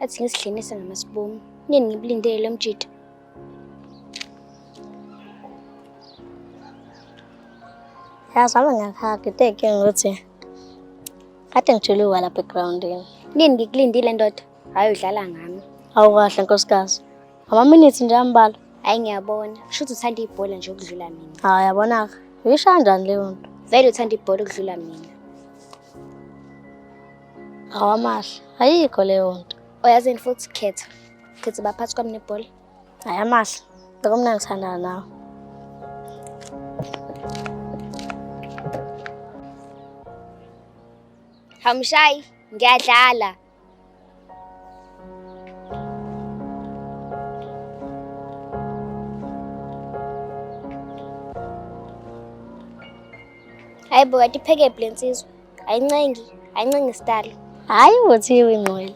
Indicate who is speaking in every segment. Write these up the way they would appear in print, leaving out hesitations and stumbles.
Speaker 1: athi ngisidlenise ngamasibomu. Nini ngibulindele lo mjito.
Speaker 2: Yazama ngakhaga teke ngothi kade ngijuluka lapha egroundini.
Speaker 1: Nini ngikulindile ndoda. Hayi udlala ngami.
Speaker 2: Awukahle nkosikazi. Ama-minutes nje ambalwa.
Speaker 1: Hayi ngiyabona. Shuthi uthanda ibhola nje ukudlula mina.
Speaker 2: Hayi yabonaka. Uyisho kanjani leyo nto?
Speaker 1: Vele uthanda ibhola ukudlula mina.
Speaker 2: Awamahle. Ayikho leyo nto.
Speaker 1: Oyazini futhi khetha. Khetha baphathi kwami nebhola.
Speaker 2: Hayi amahle. Bekumna ngithandana nawe.
Speaker 1: Hamshayi, ngiyadlala. Hayi bo, atipheke blensizwe. Ayincengi style.
Speaker 2: Hayi uthiwe ingqwele.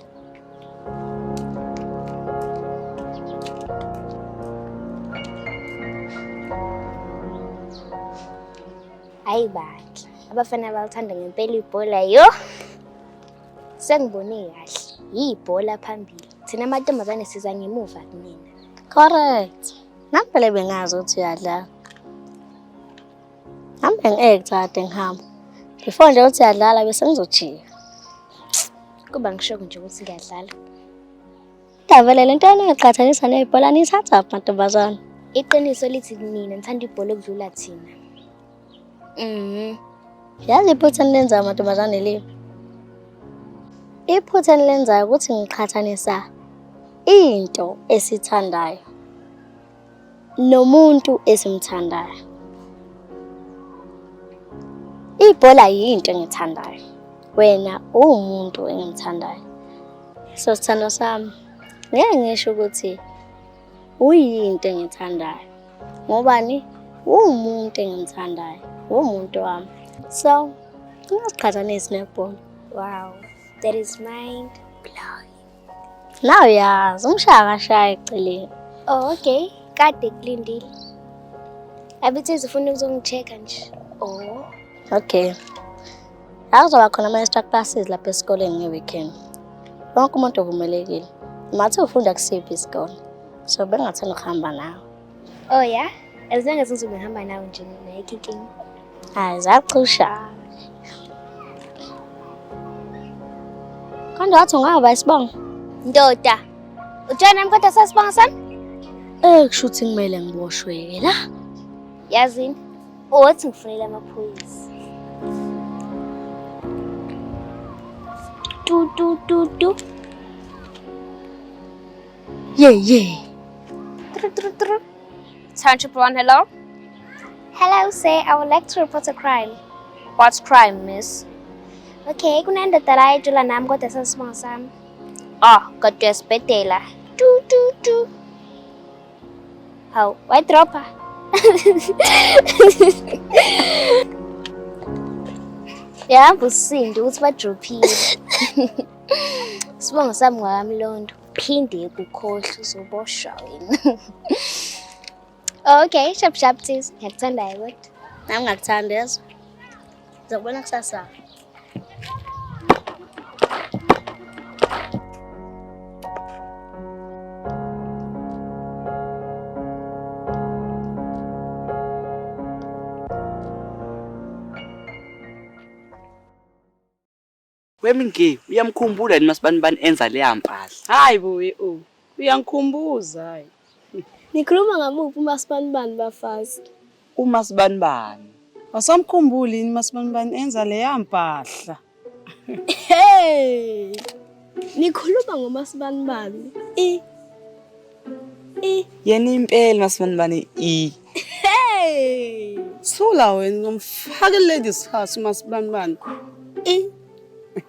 Speaker 1: Hayi bakhe. Abafana balithanda ngempela ibhola yo. Sengibone kahle. Yibhola phambili. Thina amantombazane siza ngemuva kunina.
Speaker 2: Correct. Nampela bengazi ukuthi uyadlala. Nambe ngekuthathe ngihamba. Before nje uthi uyadlala bese ngizojika.
Speaker 1: Kuba ngishoko nje ukuthi ngiyadlala.
Speaker 2: Davele lento engiqhathanisa nebhola nithatha amantombazane.
Speaker 1: Iqiniso lithi mina ngithanda ibhola okudlula thina.
Speaker 2: Yazi iphutha nilenza amantombazane lipi? Iphutha nilenzayo ukuthi ngiqhathanisa into esithandayo nomuntu esimthandayo. Ibhola yinto engithandayo. Wena umuntu engimthandayo. So sithando sami. Ngeke ngisho ukuthi uyinto engithandayo. Ngobani? Umuntu engimthandayo. Umuntu wami. So, ngasiqhathanisa nebhola.
Speaker 1: Wow, that is mind blowing.
Speaker 2: Now yazi umshaka eceleni.
Speaker 1: Oh, okay. Kade kulindile. Abithi ufuna ukuzongichecka nje. Oh.
Speaker 2: Okay. Akuzoba khona ama-extra classes lapha esikoleni ngeweekend. Wonke umuntu uvumelekile. Mathi ufunda kusiphi isikole. So bengathanda ukuhamba nawe.
Speaker 1: Oh yeah? As long as ngihamba nawe nje nayikho inkinga.
Speaker 2: Hayi zacusha. Kanti wathi ungaba isibongo?
Speaker 1: Ndoda. Utshana nami kodwa sasibonga sami?
Speaker 2: Kushuthi ngimele ngiboshwe la.
Speaker 1: Yazini? Othi ngifunela amaphoyisa. Tu.
Speaker 2: Yeah.
Speaker 1: Tru. Township 1, hello? Hello, sir. I would like to report a crime. What crime, miss? Okay, kunendoda la ejula nami kodwa sasibonga sami. Kodwa esibhedlela. Tu. Hawu, why drop her? Yahamba usindi ukuthi badrophile. Sibonga sami ngwamlondo. Phinde ukukhohle uzoboshwa wena. Okay, sharp sis. Ngiyakuthanda kodwa.
Speaker 2: Nami ngakuthanda yezo. Ngizokubona kusasa.
Speaker 3: Wemingi uyamkhumbula yini masibanibani enza leya mpahla?
Speaker 4: Hayi buyi uyangikhumbuza hayi.
Speaker 2: Nikhuluma ngamuphi uMasibanibani bafazi?
Speaker 3: uMasibanibani.
Speaker 4: Wasamkhumbuli yini masibanibani enza leya mpahla?
Speaker 2: Hey! Nikhuluma ngoMasibanibani.
Speaker 3: Yena impela masibanibani
Speaker 4: Hey! Sula wena ngomfake ladies house masibanibani.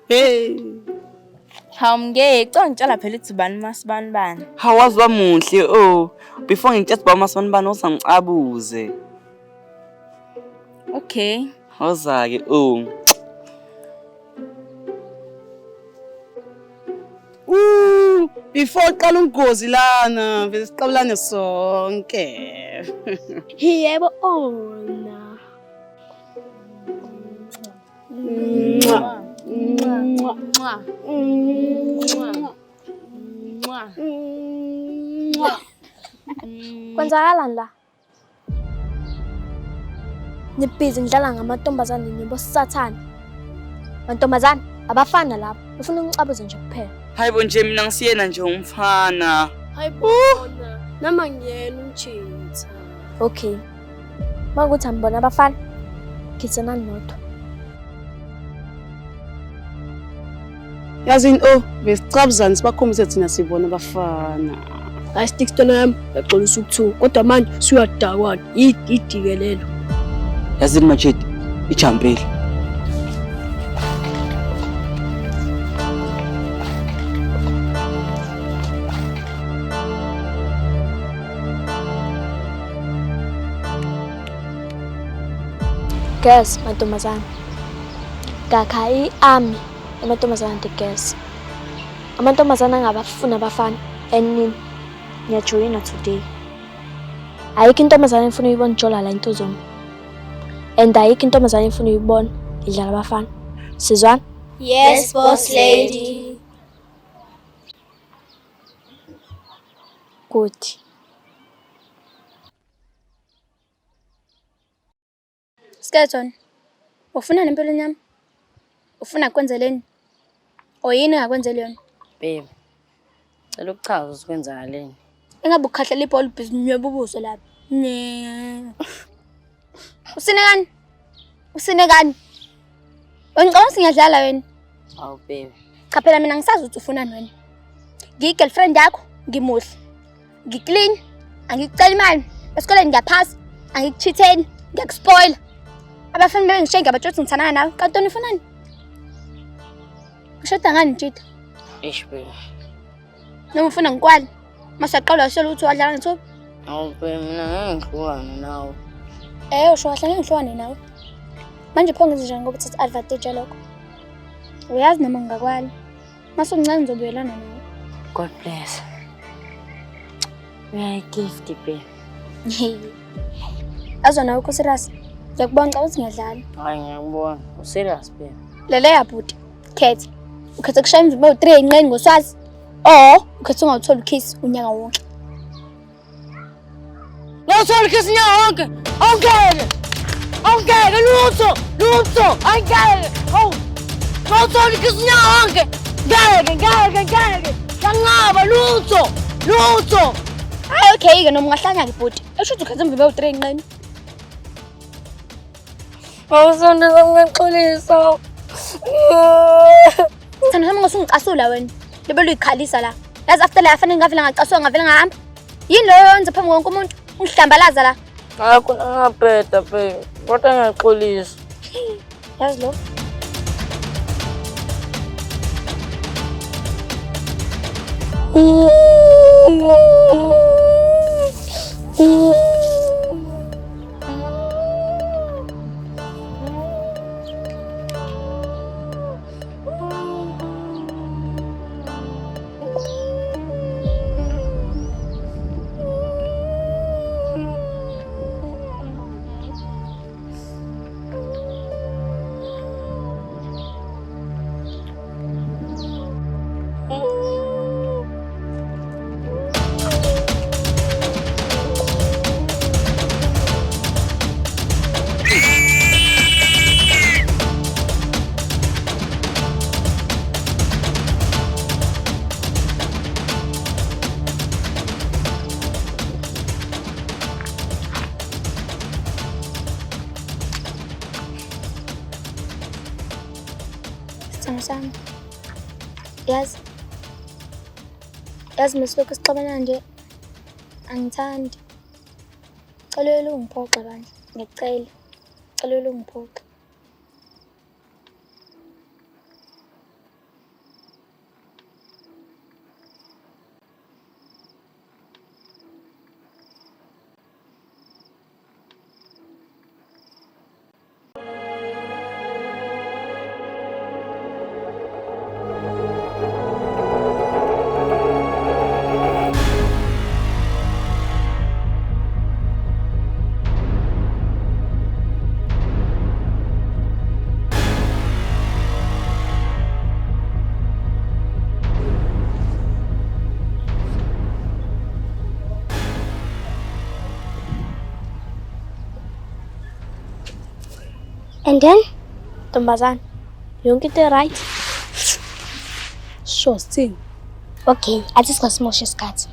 Speaker 4: Hey!
Speaker 5: Hawumngeke ngicela phela ithi bani masibanibani.
Speaker 3: Hawazi wamuhle before ngitshela ba masibanibani usangicabuze.
Speaker 5: Okay.
Speaker 3: Hoza ke
Speaker 4: Before qala ungozi lana vele siqabulane sonke.
Speaker 2: Yebo ona.
Speaker 1: Kwenzakalani la? Nibhizi nidlala ngamantombazane nibosathane. Mantombazane, abafana lapho. Ufuna ungicabuze nje kuphela.
Speaker 3: Hayibo nje mina ngisiyena nje umfana.
Speaker 1: Hayibona, nama ngiyena umtshitha. Okay. Makuthi ambona abafana. Ngitsenani nodwa.
Speaker 4: Yazini besicabuzani sibakhombise thina sibona abafana.
Speaker 6: Hayi stick stone yami yaxolisa ukuthu kodwa manje siyadakwana idikelelo.
Speaker 3: Yazini machete ijampeli.
Speaker 1: Girls, mantombazane. Kakha i-army AmantombazaneTheGirls. Amantombazane angabafuna abafana and niyajoyina today. Ayikho intombazane efuna uyibona ijola la intuzoma. And ayikho intombazane efuna uyibona idlala abafana. Sizwana?
Speaker 5: Yes, boss lady.
Speaker 1: Good.
Speaker 5: Skeleton. Ufuna nempilo nyama? Ufuna kwenzeleni? Oyini ngakwenzeli yona?
Speaker 2: Babe. Cela ukuchaza ukwenzakaleni.
Speaker 5: Engabe ukhahlela ibhola business ubuso lapha. Usinekani? Usinekani? Wengicela singedlala wena.
Speaker 2: Awu babe.
Speaker 5: Cha phela mina ngisazi ukuthi ufunani wena. Ngiyigirlfriend yakho, ngimuhle. Ngiclean, angikucela imali. Esikoleni ngiyaphasa, angikuchitheni, ngiyakuspoila. Abafana bengishiye ngabatshotsi ngithana nawe. Kanti wena ufunani? Ushoda ngani ntshitha?
Speaker 2: Eish babe.
Speaker 5: Noma ufuna ngikwali? Masaqala shela ukuthi wadlala ngithoba.
Speaker 2: Awu babe mina ngeke ngihlukane nawe.
Speaker 5: Usho kahle ngeke ngihlukane nawe. Manje pho ngenze njani ngoba uthatha advantage lokho? Uyazi noma ngingakwali. Mase uncane ngizobuyelana nawe.
Speaker 2: God bless. Gift babe.
Speaker 5: Azona ukho serious. Ngiyakubona ukuthi ngiyadlala.
Speaker 2: Hayi ngiyakubona. Userious babe.
Speaker 5: Lele yabhuti. Khetha. Ukhetha kushaya imvimbo 3 enqeni ngoswazi. Ukhetha ungawuthola kiss unyaka wonke.
Speaker 2: Ngawuthola kiss unyaka wonke. Ongeke lutho. Angeke. Ngawuthola kiss unyaka wonke. Ngeke. Ngangaba lutho.
Speaker 5: Hayi okay ke noma ungahlanya ke bhuti. Eshuthi ukhetha imvimbo 3 enqeni.
Speaker 1: Awusondeza ngiyaxolisa.
Speaker 5: Thana nami ngosungicasula wena. Lebelo uyikhalisa la. Yazi after la yafana ngavela ngacasula ngavela ngahamba. Yini lo yenza phambi konke umuntu? Ungihlambalaza la.
Speaker 2: Hayi kunangabheda babe. Kodwa ngiyaxolisa.
Speaker 5: Yazi lo. Sami. Yazi misilokhu sixabana nje angithandi. Celele ungiphoxe bandla. Ngicela. Celele ungiphoxe.
Speaker 1: And then? Ntombazane, yonke into right?
Speaker 6: Sure, sithini?
Speaker 1: Okay, athi singasimosha isikhathi.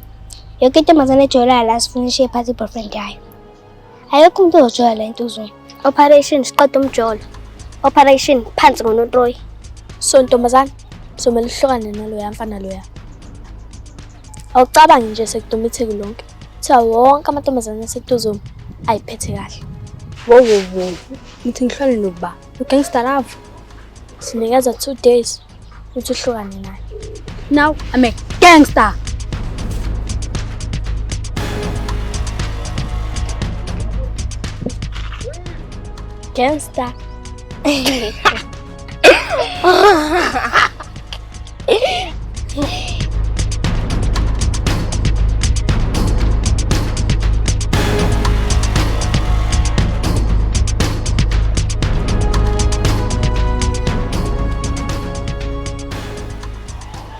Speaker 1: Yonke intombazane ejwayelayo la sifuna ishiye phansi i-boyfriend yayo. Ayekho umuntu ozojoya la entuzweni. Operation siqeda umjolo. Operation phansi ngonotroyi.
Speaker 6: So ntombazane, somele uhlukane naloya mfana loya.
Speaker 1: Awucabangi nje sekuduma itheki lonke. Kuthiwa wonke amantombazane asetuzweni ayiphethe kahle.
Speaker 6: Wo. Ngithi ngihlale nokuba. Gangster love.
Speaker 1: Sinikeza 2 days ukuthi uhlukane naye.
Speaker 6: Now I'm a gangster.
Speaker 1: Gangster.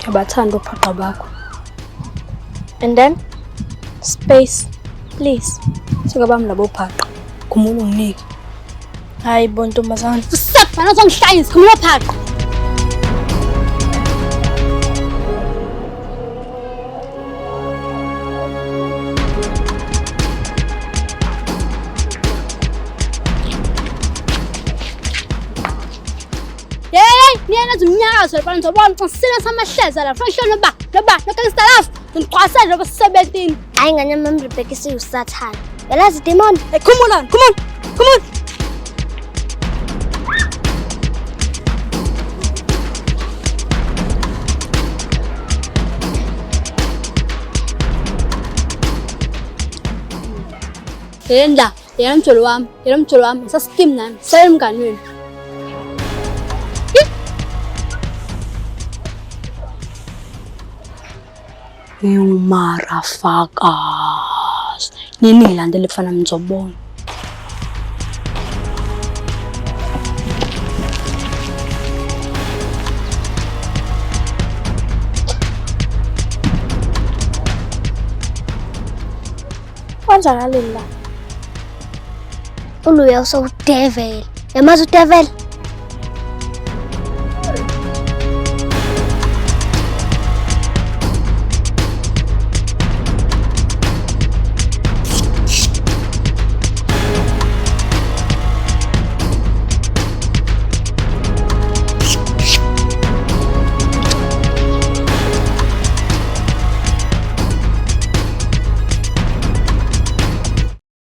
Speaker 6: Abathanda uphaqa bakho.
Speaker 1: And then space, please.
Speaker 6: Sikabami labo phaqa. Khumula unginike.
Speaker 1: Hayi bo ntombazane.
Speaker 6: Sakufana uzongishayisa, khumula phaqa. Niyena zimnyakazo lapha ngizobona ucisile samahleza la fanele ba gangster love ngicwasela loba 17
Speaker 1: Hayi nganye memrebhekisi usathana. Yalazi demon.
Speaker 6: Come on. Yena mjolo wami sasteam nami sayemngani wenu. Motherfuckers. Nini ngilandele kufana ngizobona.
Speaker 1: Kwenzakaleni la? Uluya usodevil. Yamazi udevil?